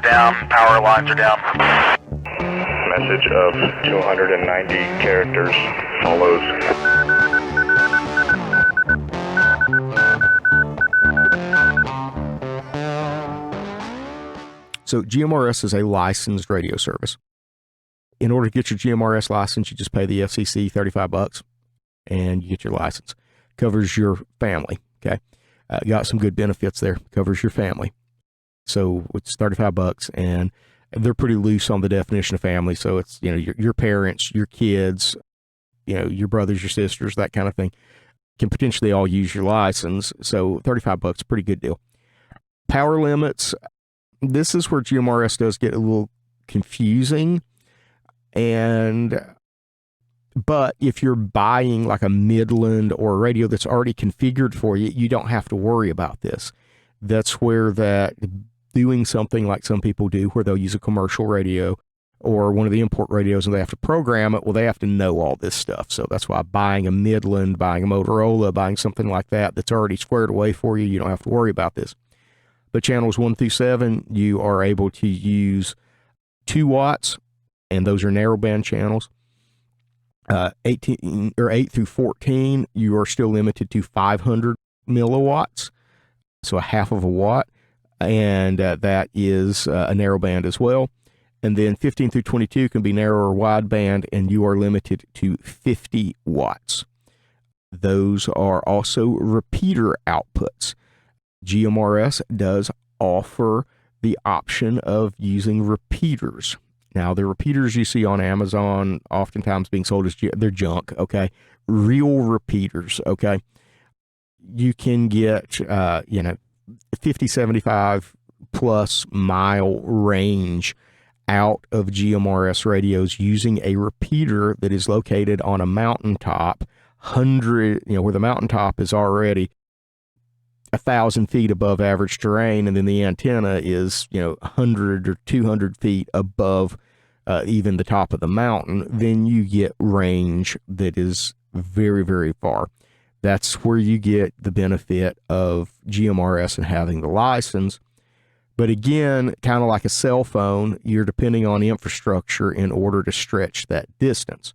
down, power lines are down. Message of 290 characters follows. So GMRS is a licensed radio service. In order to get your GMRS license, you just pay the FCC $35 and you get your license. Covers your family, okay? Got some good benefits there. Covers your family. So it's $35 and they're pretty loose on the definition of family. So it's, your parents, your kids, your brothers, your sisters, that kind of thing can potentially all use your license. So $35, pretty good deal. Power limits. This is where GMRS does get a little confusing. But if you're buying like a Midland or a radio that's already configured for you, you don't have to worry about this. That's where doing something like some people do, where they'll use a commercial radio or one of the import radios and they have to program it. Well, they have to know all this stuff. So that's why buying a Midland, buying a Motorola, buying something like that's already squared away for you, you don't have to worry about this. But channels 1 through 7, you are able to use 2 watts, and those are narrowband channels. 8 through 14, you are still limited to 500 milliwatts, so a half of a watt, and that is a narrowband as well. And then 15 through 22 can be narrow or wideband, and you are limited to 50 watts. Those are also repeater outputs. GMRS does offer the option of using repeaters. Now, the repeaters you see on Amazon, oftentimes being sold as they're junk, okay? Real repeaters, okay? You can get, 50, 75 plus mile range out of GMRS radios using a repeater that is located on a mountaintop, where the mountaintop is already 1,000 feet above average terrain, and then the antenna is 100 or 200 feet above even the top of the mountain. Then you get range that is very, very far. That's where you get the benefit of GMRS and having the license. But again, kind of like a cell phone, you're depending on infrastructure in order to stretch that distance.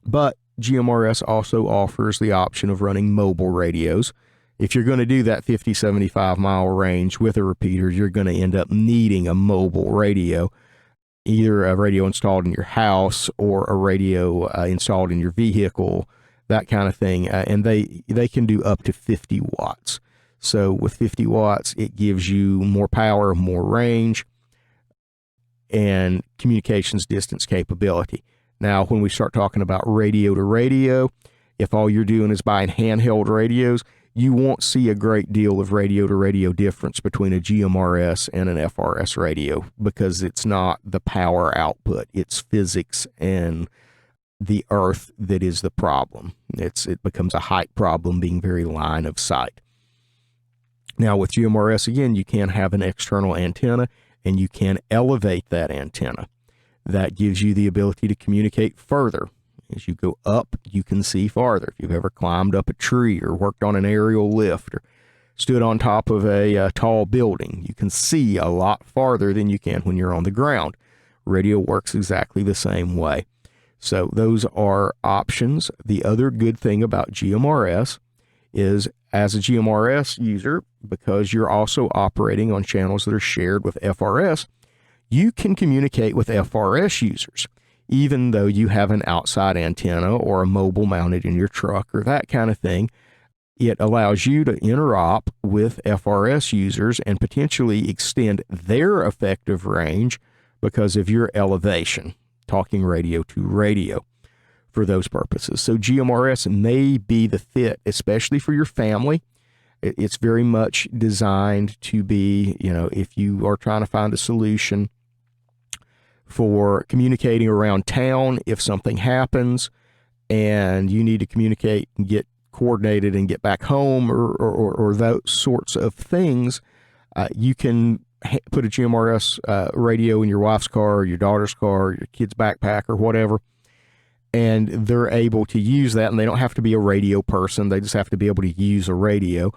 But GMRS also offers the option of running mobile radios. If you're going to do that 50, 75 mile range with a repeater, you're going to end up needing a mobile radio, either a radio installed in your house or a radio installed in your vehicle, that kind of thing. And they can do up to 50 watts. So with 50 watts, it gives you more power, more range, and communications distance capability. Now, when we start talking about radio to radio, if all you're doing is buying handheld radios, you won't see a great deal of radio to radio difference between a GMRS and an FRS radio, because it's not the power output, it's physics and the earth that is the problem. It becomes a height problem, being very line of sight. Now with GMRS, again, you can have an external antenna and you can elevate that antenna. That gives you the ability to communicate further. As you go up, you can see farther. If you've ever climbed up a tree or worked on an aerial lift or stood on top of a tall building, you can see a lot farther than you can when you're on the ground. Radio works exactly the same way. So those are options. The other good thing about GMRS is, as a GMRS user, because you're also operating on channels that are shared with FRS, you can communicate with FRS users. Even though you have an outside antenna or a mobile mounted in your truck or that kind of thing, it allows you to interop with FRS users and potentially extend their effective range because of your elevation, talking radio to radio for those purposes. So GMRS may be the fit, especially for your family. It's very much designed to be, if you are trying to find a solution for communicating around town, if something happens and you need to communicate and get coordinated and get back home or those sorts of things, you can put a GMRS radio in your wife's car or your daughter's car or your kid's backpack or whatever, and they're able to use that, and they don't have to be a radio person. They just have to be able to use a radio,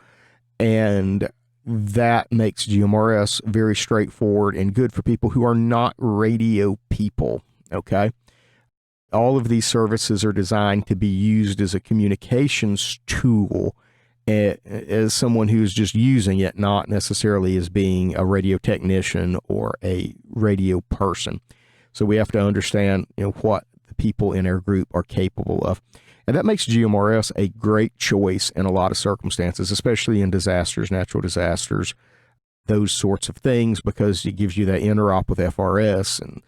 and that makes GMRS very straightforward and good for people who are not radio people, okay? All of these services are designed to be used as a communications tool as someone who's just using it, not necessarily as being a radio technician or a radio person. So we have to understand, what the people in our group are capable of. And that makes GMRS a great choice in a lot of circumstances, especially in disasters, natural disasters, those sorts of things, because it gives you that interop with FRS and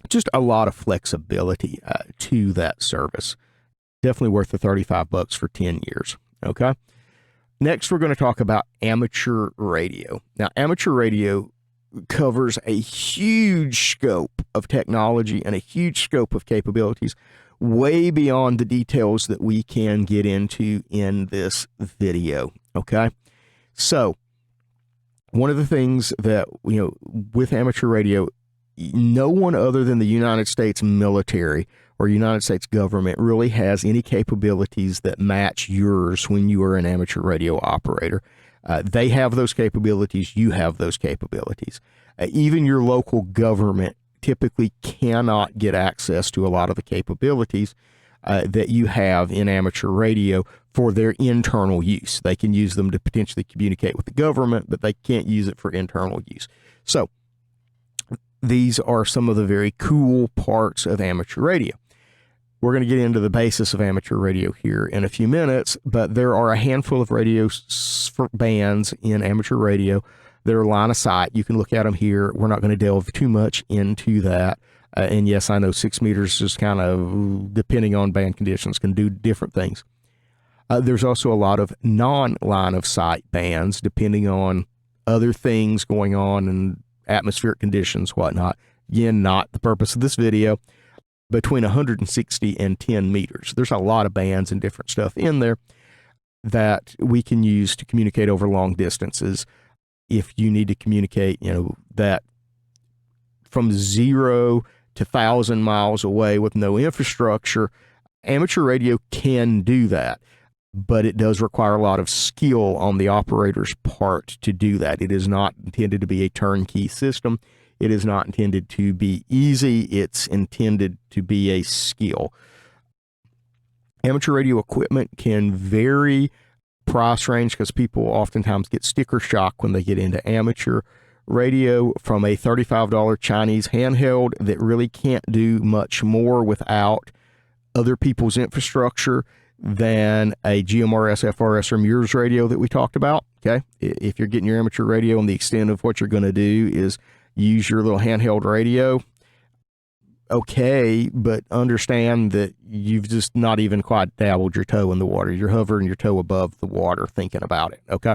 just a lot of flexibility to that service. Definitely worth the $35 for 10 years. Okay. Next, we're going to talk about amateur radio. Now, amateur radio covers a huge scope of technology and a huge scope of capabilities, way beyond the details that we can get into in this video. Okay. So, one of the things that, with amateur radio, no one other than the United States military or United States government really has any capabilities that match yours when you are an amateur radio operator. They have those capabilities. You have those capabilities. Even your local government typically cannot get access to a lot of the capabilities that you have in amateur radio for their internal use. They can use them to potentially communicate with the government, but they can't use it for internal use. So these are some of the very cool parts of amateur radio. We're going to get into the basis of amateur radio here in a few minutes, but there are a handful of radio bands in amateur radio that are line of sight. You can look at them here. We're not going to delve too much into that. And yes, I know 6 meters is kind of, depending on band conditions, can do different things. There's also a lot of non-line of sight bands, depending on other things going on and atmospheric conditions, whatnot. Again, not the purpose of this video. Between 160 and 10 meters. There's a lot of bands and different stuff in there that we can use to communicate over long distances. If you need to communicate, that from 0 to 1,000 miles away with no infrastructure, amateur radio can do that. But it does require a lot of skill on the operator's part to do that. It is not intended to be a turnkey system. It is not intended to be easy. It's intended to be a skill. Amateur radio equipment can vary price range because people oftentimes get sticker shock when they get into amateur radio, from a $35 Chinese handheld that really can't do much more without other people's infrastructure than a GMRS, FRS, or Murs radio that we talked about. Okay. If you're getting your amateur radio and the extent of what you're going to do is use your little handheld radio, okay, but understand that you've just not even quite dabbled your toe in the water. You're hovering your toe above the water thinking about it, okay?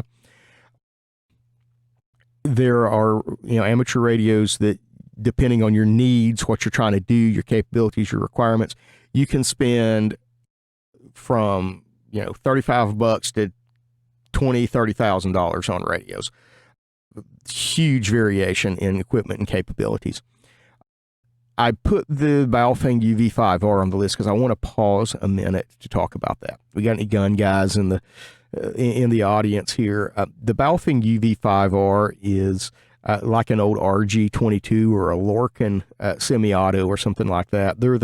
There are, amateur radios that, depending on your needs, what you're trying to do, your capabilities, your requirements, you can spend from, $35 to $20,000-$30,000 on radios. Huge variation in equipment and capabilities. I put the Baofeng UV5R on the list because I want to pause a minute to talk about that. We got any gun guys in the audience here? The Baofeng UV5R is like an old RG22 or a Lorcan semi-auto or something like that. They're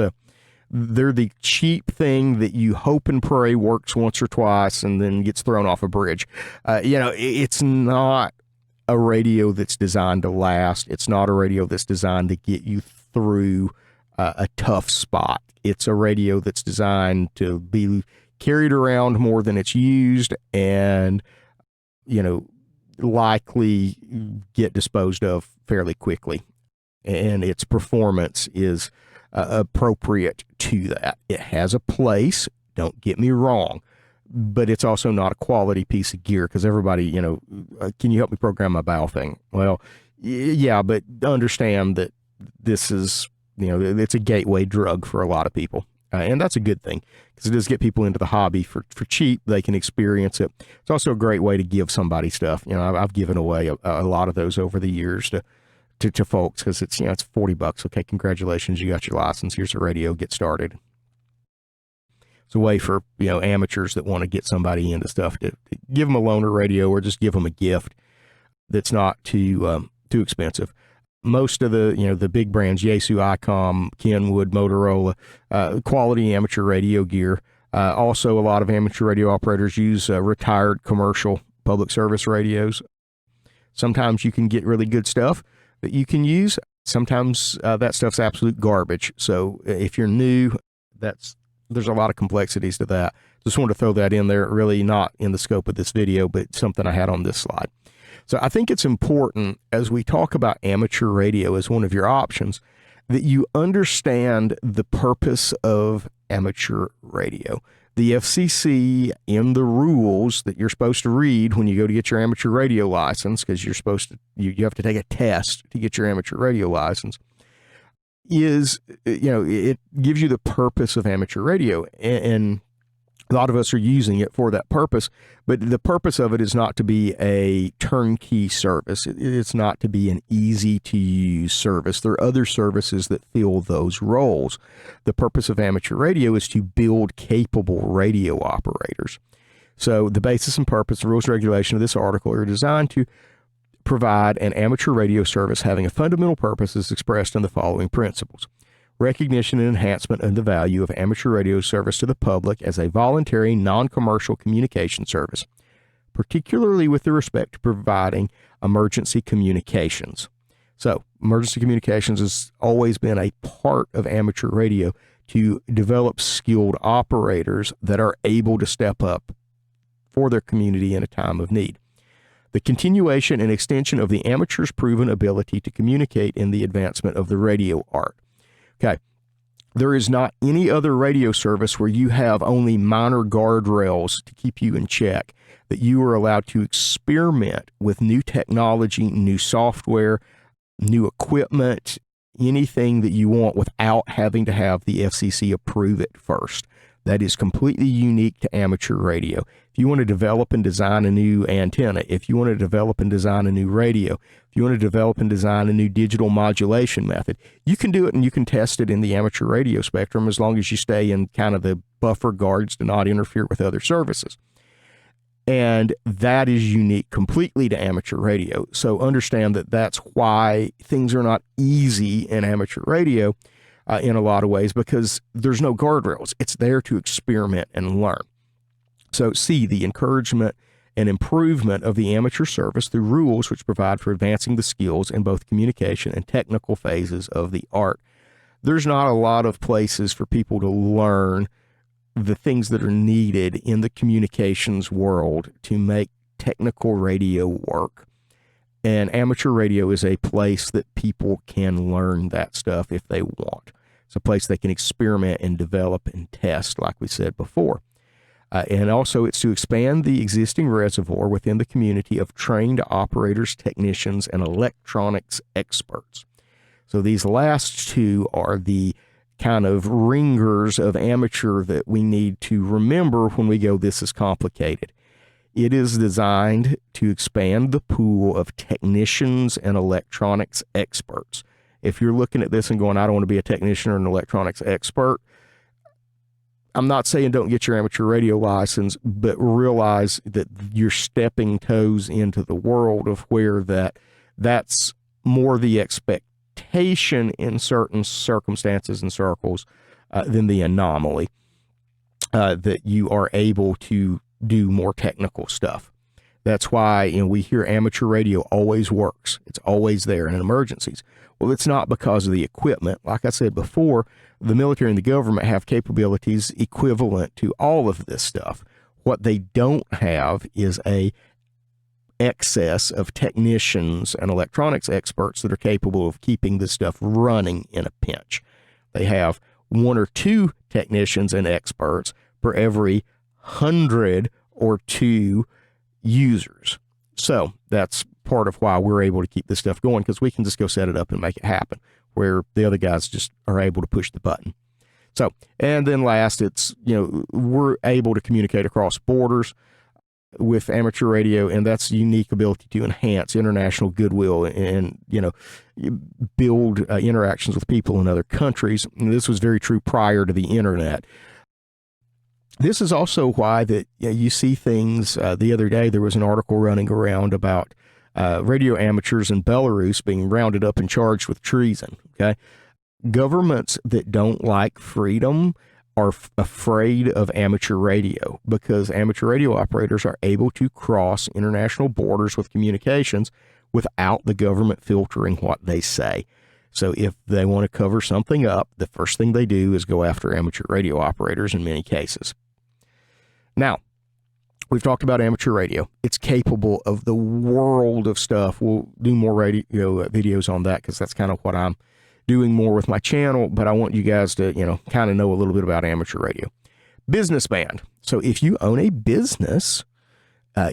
the cheap thing that you hope and pray works once or twice and then gets thrown off a bridge. It's not a radio that's designed to last. It's not a radio that's designed to get you through a tough spot. It's a radio that's designed to be carried around more than it's used and, likely get disposed of fairly quickly. And its performance is appropriate to that. It has a place, don't get me wrong, but it's also not a quality piece of gear because everybody, can you help me program my Baofeng? Well, yeah, but understand that this is, it's a gateway drug for a lot of people. And that's a good thing because it does get people into the hobby for cheap. They can experience it. It's also a great way to give somebody stuff. I've given away a lot of those over the years to folks because it's, it's $40. Okay, congratulations, you got your license. Here's a radio, get started. It's a way for, amateurs that want to get somebody into stuff to give them a loaner radio or just give them a gift that's not too expensive. Most of the big brands, Yaesu, ICOM, Kenwood, Motorola, quality amateur radio gear. Also, a lot of amateur radio operators use retired commercial public service radios. Sometimes you can get really good stuff that you can use. Sometimes that stuff's absolute garbage. So if you're new, there's a lot of complexities to that. Just wanted to throw that in there, really not in the scope of this video, but something I had on this slide. So I think it's important as we talk about amateur radio as one of your options that you understand the purpose of amateur radio. The FCC in the rules that you're supposed to read when you go to get your amateur radio license, because you have to take a test to get your amateur radio license, is, it gives you the purpose of amateur radio. And a lot of us are using it for that purpose, but the purpose of it is not to be a turnkey service. It's not to be an easy-to-use service. There are other services that fill those roles. The purpose of amateur radio is to build capable radio operators. So the basis and purpose, the rules and regulation of this article are designed to provide an amateur radio service having a fundamental purpose as expressed in the following principles. Recognition and enhancement of the value of amateur radio service to the public as a voluntary, non-commercial communication service, particularly with respect to providing emergency communications. So, emergency communications has always been a part of amateur radio to develop skilled operators that are able to step up for their community in a time of need. The continuation and extension of the amateur's proven ability to communicate in the advancement of the radio art. Okay, there is not any other radio service where you have only minor guardrails to keep you in check, that you are allowed to experiment with new technology, new software, new equipment, anything that you want without having to have the FCC approve it first. That is completely unique to amateur radio. If you want to develop and design a new antenna, if you want to develop and design a new radio, if you want to develop and design a new digital modulation method, you can do it and you can test it in the amateur radio spectrum as long as you stay in kind of the buffer guards to not interfere with other services. And that is unique completely to amateur radio. So understand that that's why things are not easy in amateur radio in a lot of ways, because there's no guardrails. It's there to experiment and learn. So C, the encouragement and improvement of the amateur service through rules which provide for advancing the skills in both communication and technical phases of the art. There's not a lot of places for people to learn the things that are needed in the communications world to make technical radio work. And amateur radio is a place that people can learn that stuff if they want. It's a place they can experiment and develop and test, like we said before. And also it's to expand the existing reservoir within the community of trained operators, technicians, and electronics experts. So these last two are the kind of ringers of amateur that we need to remember when we go, this is complicated. It is designed to expand the pool of technicians and electronics experts. If you're looking at this and going, I don't want to be a technician or an electronics expert, I'm not saying don't get your amateur radio license, but realize that you're stepping toes into the world of where that's more the expectation in certain circumstances and circles than the anomaly, that you are able to do more technical stuff. That's why we hear amateur radio always works. It's always there in emergencies. Well, it's not because of the equipment. Like I said before, the military and the government have capabilities equivalent to all of this stuff. What they don't have is a excess of technicians and electronics experts that are capable of keeping this stuff running in a pinch. They have one or two technicians and experts for every 100 or 2 users. So that's part of why we're able to keep this stuff going, because we can just go set it up and make it happen, where the other guys just are able to push the button. So, and then last, it's, we're able to communicate across borders with amateur radio, and that's a unique ability to enhance international goodwill and build interactions with people in other countries. And this was very true prior to the internet. This is also why that you see things. The other day, there was an article running around about radio amateurs in Belarus being rounded up and charged with treason. Okay, governments that don't like freedom are afraid of amateur radio because amateur radio operators are able to cross international borders with communications without the government filtering what they say. So if they want to cover something up, the first thing they do is go after amateur radio operators in many cases. Now, we've talked about amateur radio. It's capable of the world of stuff. We'll do more radio videos on that because that's kind of what I'm doing more with my channel, but I want you guys to, kind of know a little bit about amateur radio. Business band. So if you own a business,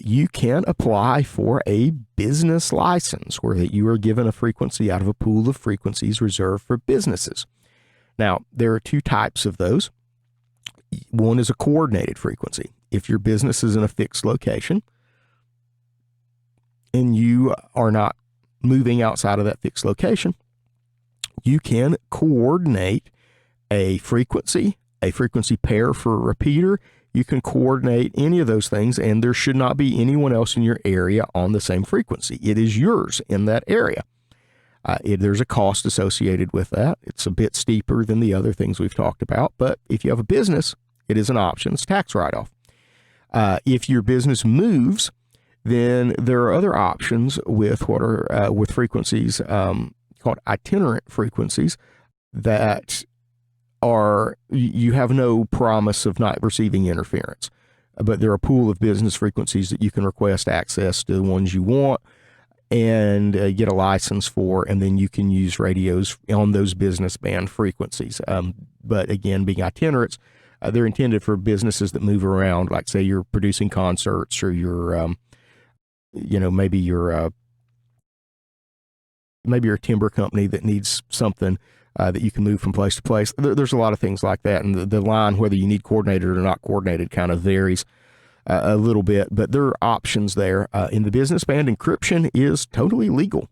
you can apply for a business license where that you are given a frequency out of a pool of frequencies reserved for businesses. Now, there are two types of those. One is a coordinated frequency. If your business is in a fixed location and you are not moving outside of that fixed location, you can coordinate a frequency pair for a repeater. You can coordinate any of those things, and there should not be anyone else in your area on the same frequency. It is yours in that area. There's a cost associated with that. It's a bit steeper than the other things we've talked about, but if you have a business, it is an option. It's tax write-off. If your business moves, then there are other options with what are with frequencies called itinerant frequencies that are, you have no promise of not receiving interference, but there are a pool of business frequencies that you can request access to the ones you want and get a license for, and then you can use radios on those business band frequencies. But again, being itinerants, they're intended for businesses that move around, like say you're producing concerts or you're, maybe you're a timber company that needs something that you can move from place to place. There's a lot of things like that. And the line, whether you need coordinated or not coordinated, kind of varies a little bit, but there are options there. In the business band, encryption is totally legal.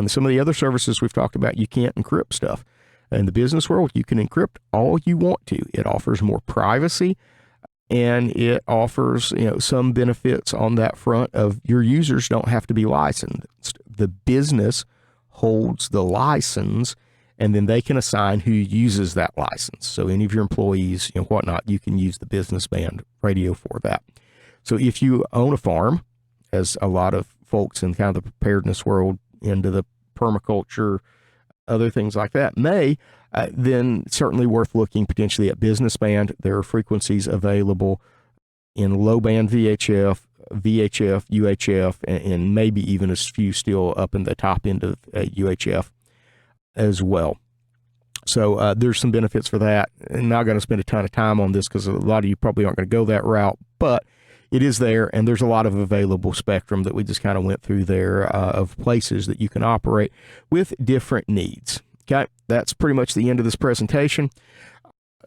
Some of the other services we've talked about, you can't encrypt stuff. In the business world, you can encrypt all you want to. It offers more privacy, and it offers, some benefits on that front of your users don't have to be licensed. The business holds the license, and then they can assign who uses that license. So any of your employees, whatnot, you can use the business band radio for that. So if you own a farm, as a lot of folks in kind of the preparedness world into the permaculture, other things like that then certainly worth looking potentially at business band. There are frequencies available in low band VHF, UHF, and maybe even a few still up in the top end of UHF as well. So there's some benefits for that. I'm not going to spend a ton of time on this because a lot of you probably aren't going to go that route, but it is there, and there's a lot of available spectrum that we just kind of went through there of places that you can operate with different needs. Okay, that's pretty much the end of this presentation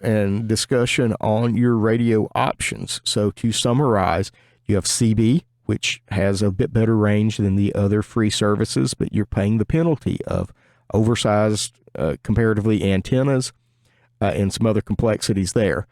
and discussion on your radio options. So to summarize, you have CB, which has a bit better range than the other free services, but you're paying the penalty of oversized, comparatively, antennas and some other complexities there.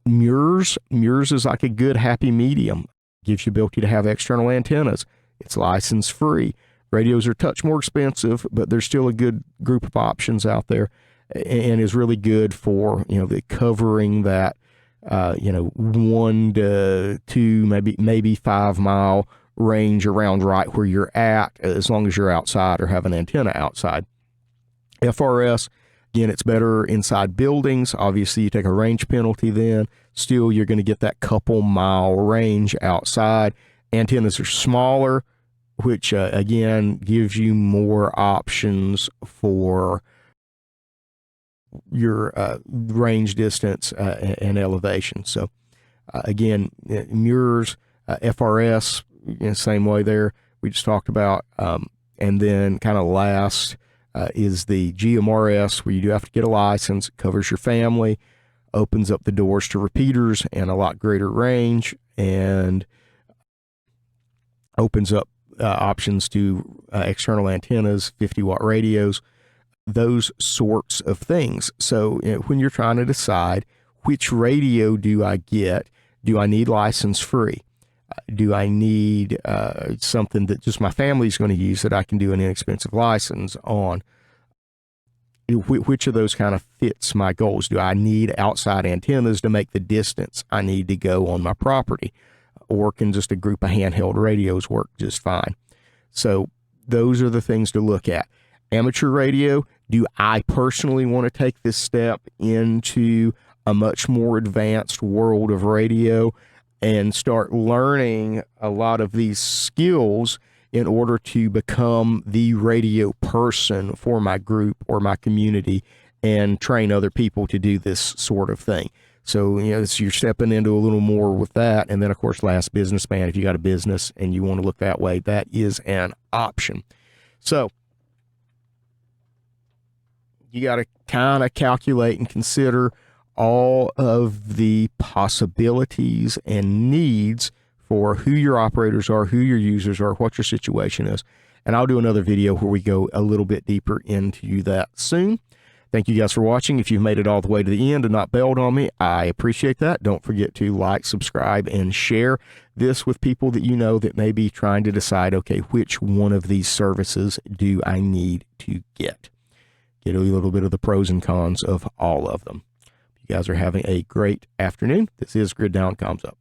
MURS is like a good happy medium. Gives you ability to have external antennas. It's license free. Radios are a touch more expensive, but there's still a good group of options out there, and is really good for the covering that 1 to 2, maybe 5 mile range around right where you're at, as long as you're outside or have an antenna outside. FRS, again, it's better inside buildings. Obviously, you take a range penalty then. Still, you're going to get that couple mile range outside. Antennas are smaller, which, again, gives you more options for your range distance and elevation. So, again, MURS, FRS, same way there we just talked about. And then kind of last is the GMRS, where you do have to get a license. It covers your family, opens up the doors to repeaters and a lot greater range, and opens up options to external antennas, 50-watt radios, those sorts of things. So when you're trying to decide which radio do I get? Do I need license free? Do I need something that just my family's going to use that I can do an inexpensive license on? Which of those kind of fits my goals? Do I need outside antennas to make the distance I need to go on my property? Or can just a group of handheld radios work just fine? So those are the things to look at. Amateur radio, do I personally want to take this step into a much more advanced world of radio and start learning a lot of these skills in order to become the radio person for my group or my community and train other people to do this sort of thing? So, you're stepping into a little more with that. And then, of course, last, businessman. If you got a business and you want to look that way, that is an option. So you got to kind of calculate and consider all of the possibilities and needs for who your operators are, who your users are, what your situation is. And I'll do another video where we go a little bit deeper into that soon. Thank you guys for watching. If you've made it all the way to the end and not bailed on me, I appreciate that. Don't forget to like, subscribe, and share this with people that you know that may be trying to decide, okay, which one of these services do I need to get? Get a little bit of the pros and cons of all of them. You guys are having a great afternoon. This is Grid Down, Comms Up.